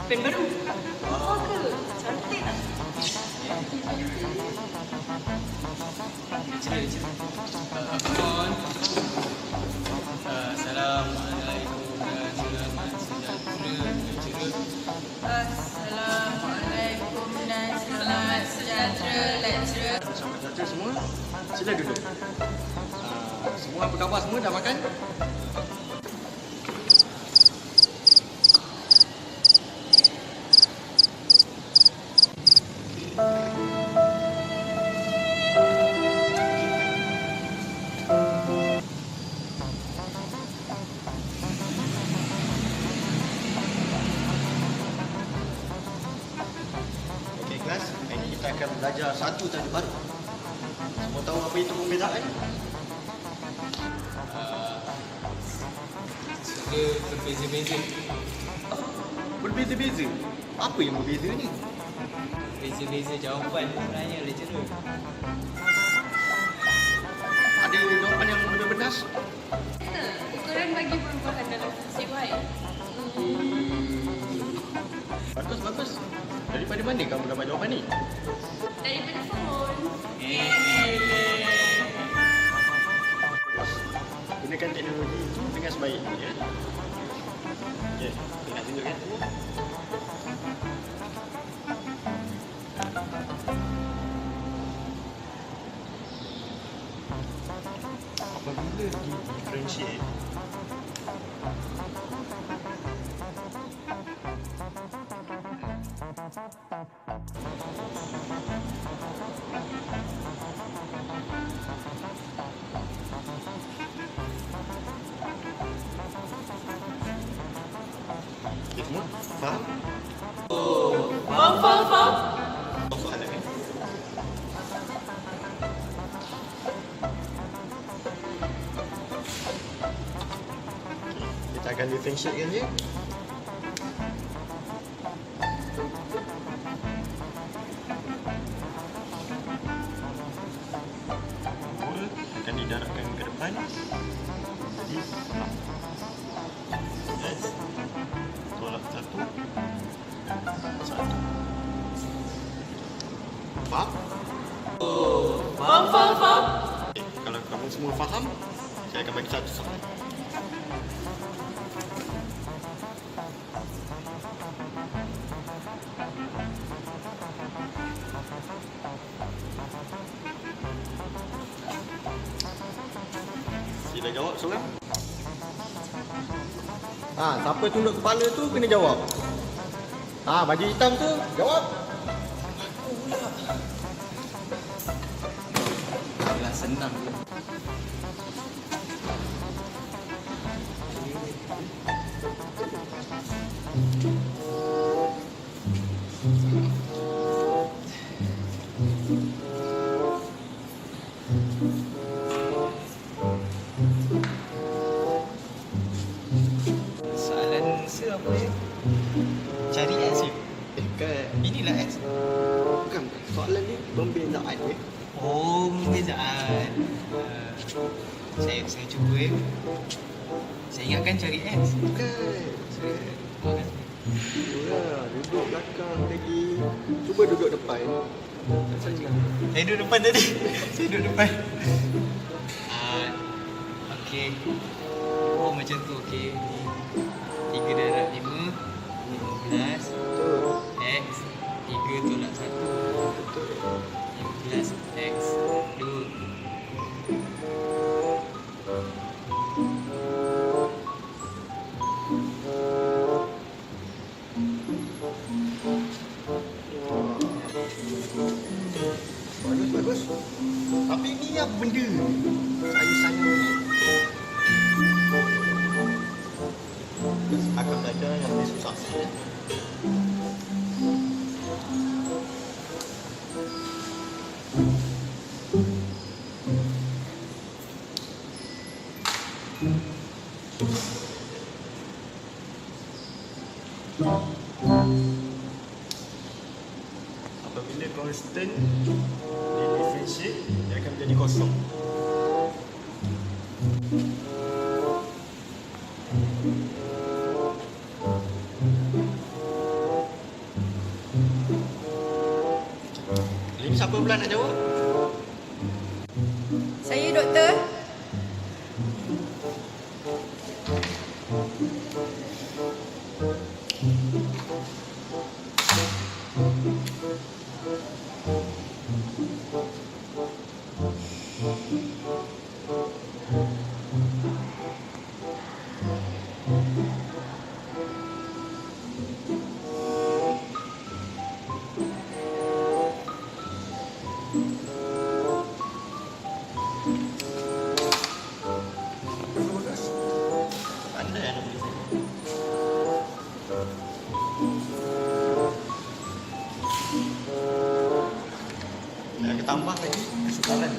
Pen baru? Oh ke? Cantik lah. Assalamualaikum dan selamat sejahtera. Assalamualaikum dan selamat sejahtera lecturer. Selamat sejahtera semua. Sila duduk. Semua apa khabar semua? Dah makan? Belajar satu tajuk baru. Semua tahu apa itu perbezaan? Dia berbeza-beza. Berbeza-beza? Apa yang berbeza ni? Beza-beza jawapan sebenarnya lecturer. Ada jawapan yang lebih benar? Ukuran bagi perubahan dalam fungsi Y. Bagus, bagus. Daripada mana kamu dapat jawapan ni? Daripada phone. Gunakan teknologi itu dengan sebaiknya. Ya? Okey, nak tunjukkan. Apabila di-differentiate, semua faham? Faham. Soalan ni. Kita akan differentiatekan dia. Akan didarabkan ke depan. Jadi yes. Tolak satu. Faham? Faham. Okay, kalau kamu semua faham, saya akan bagi satu soalan. Sila jawab seorang. Siapa tunduk kepala tu kena jawab. Baju hitam tu jawab. Dah senang je. Soalan apa ya? Cari S je. Inilah S. Bukan, soalan ni pembezaan ya. Oh, perbezaan. Saya cuba ya. Saya ingatkan cari S. Bukan. Duduk belakang lagi. Cuba duduk depan. Saya duduk depan tadi. Saya duduk depan. Okey. Oh, macam tu. Okey. 3 darab 5, 15. X 3 tolak 1. 15 X 2. Bagus. Tapi ni apa benda? Saya sangat akan belajar yang lebih susah sikit. Apabila constant di-differentiate, dia akan menjadi kosong. bulan nak jawab? Saya doktor. Pandai anak boleh saya. Nak tambah lagi kesukaran.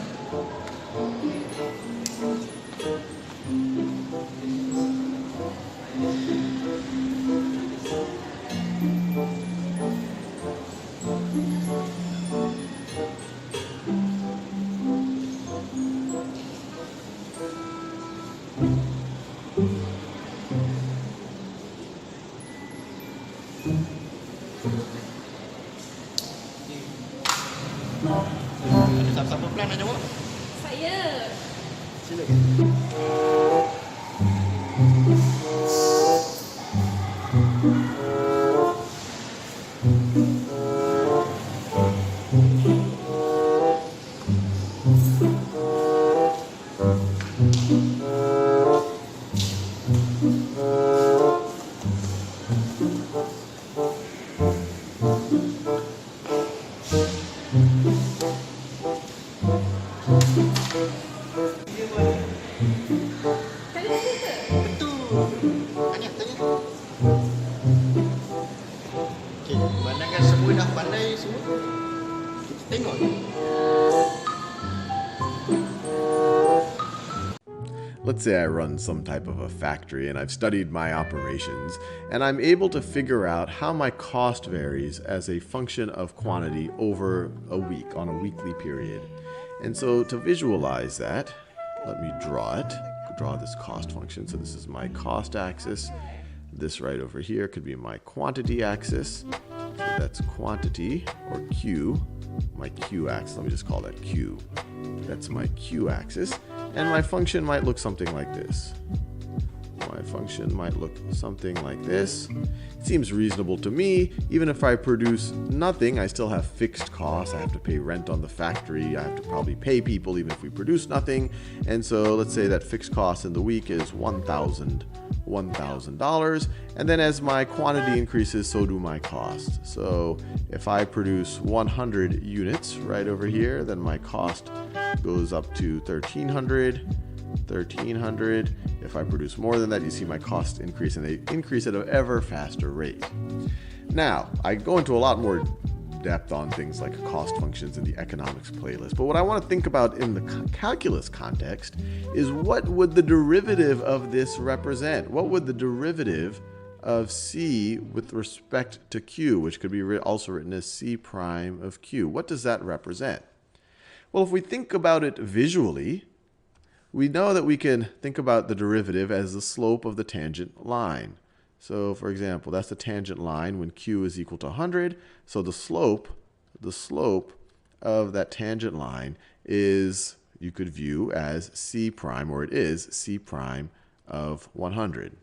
Ada siapa-siapa plan nak jawab? Saya. Silakan. Pandangan semua dah pandai semua. Kita tengok. Let's say I run some type of a factory and I've studied my operations and I'm able to figure out how my cost varies as a function of quantity over a week, on a weekly period. And so to visualize that, let me draw it. Draw this cost function. So this is my cost axis. This right over here could be my quantity axis. So that's quantity, or Q, my Q axis. Let me just call that Q. That's my Q axis. And my function might look something like this. My function might look something like this. It seems reasonable to me. Even if I produce nothing, I still have fixed costs. I have to pay rent on the factory. I have to probably pay people even if we produce nothing. And so let's say that fixed cost in the week is $1,000. And then as my quantity increases, so do my costs. So if I produce 100 units right over here, then my cost goes up to 1,300. If I produce more than that, you see my costs increase, and they increase at an ever faster rate. Now, I go into a lot more depth on things like cost functions in the economics playlist, but what I want to think about in the calculus context is what would the derivative of this represent? What would the derivative of C with respect to Q, which could be also written as C prime of Q, what does that represent? Well, if we think about it visually, we know that we can think about the derivative as the slope of the tangent line. So, for example, that's the tangent line when Q is equal to 100. So the slope of that tangent line is, you could view as C prime, or it is C prime of 100.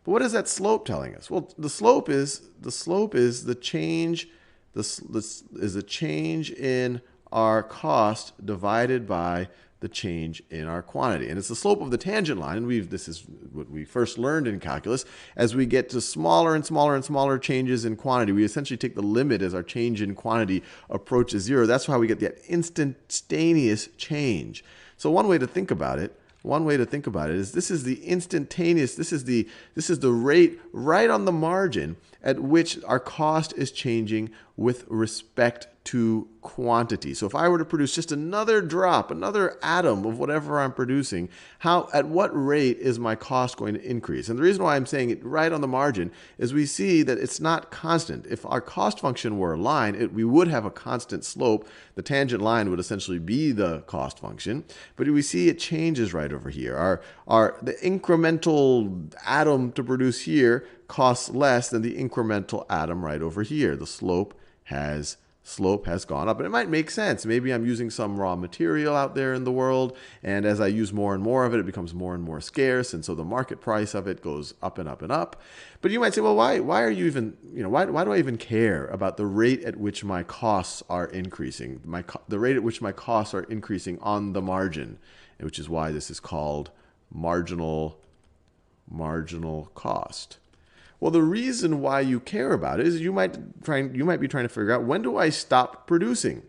But what is that slope telling us? Well, the slope is the change, is a change in our cost divided by the change in our quantity. And it's the slope of the tangent line, and this is what we first learned in calculus. As we get to smaller and smaller and smaller changes in quantity, we essentially take the limit as our change in quantity approaches zero. That's how we get that instantaneous change. So one way to think about it is this is the instantaneous, this is the rate right on the margin at which our cost is changing with respect to quantity. So if I were to produce just another drop, another atom of whatever I'm producing, at what rate is my cost going to increase? And the reason why I'm saying it right on the margin is we see that it's not constant. If our cost function were a line, we would have a constant slope. The tangent line would essentially be the cost function. But we see it changes right over here. The incremental atom to produce here costs less than the incremental atom right over here. The slope has slope has gone up. And it might make sense. Maybe I'm using some raw material out there in the world, and as I use more and more of it, it becomes more and more scarce, and so the market price of it goes up and up and up. But you might say, well, why are you even, why do I even care about the rate at which my costs are increasing, the rate at which my costs are increasing on the margin, which is why this is called marginal cost. Well, the reason why you care about it is you might be trying to figure out, when do I stop producing?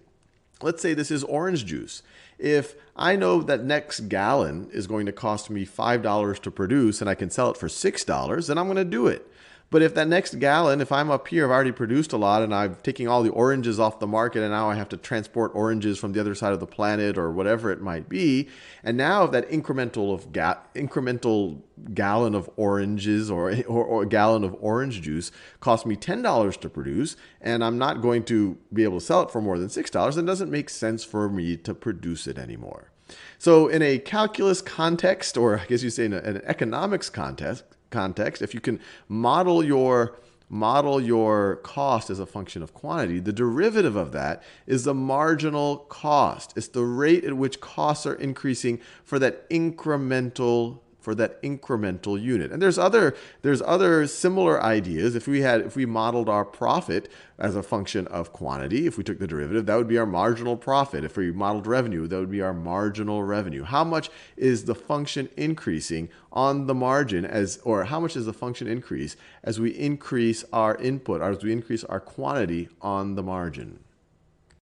Let's say this is orange juice. If I know that next gallon is going to cost me $5 to produce and I can sell it for $6, then I'm going to do it. But if that next gallon, if I'm up here, I've already produced a lot and I'm taking all the oranges off the market and now I have to transport oranges from the other side of the planet or whatever it might be, and now if that incremental gallon of oranges or a gallon of orange juice costs me $10 to produce and I'm not going to be able to sell it for more than $6, then it doesn't make sense for me to produce it anymore. So in a calculus context, or I guess you say in an economics context, if you can model your cost as a function of quantity, the derivative of that is the marginal cost. It's the rate at which costs are increasing for that incremental unit. And there's other similar ideas. If we modeled our profit as a function of quantity, if we took the derivative, that would be our marginal profit. If we modeled revenue, that would be our marginal revenue. How much is the function increasing on the margin or how much is the function increase as we increase our input, or as we increase our quantity on the margin?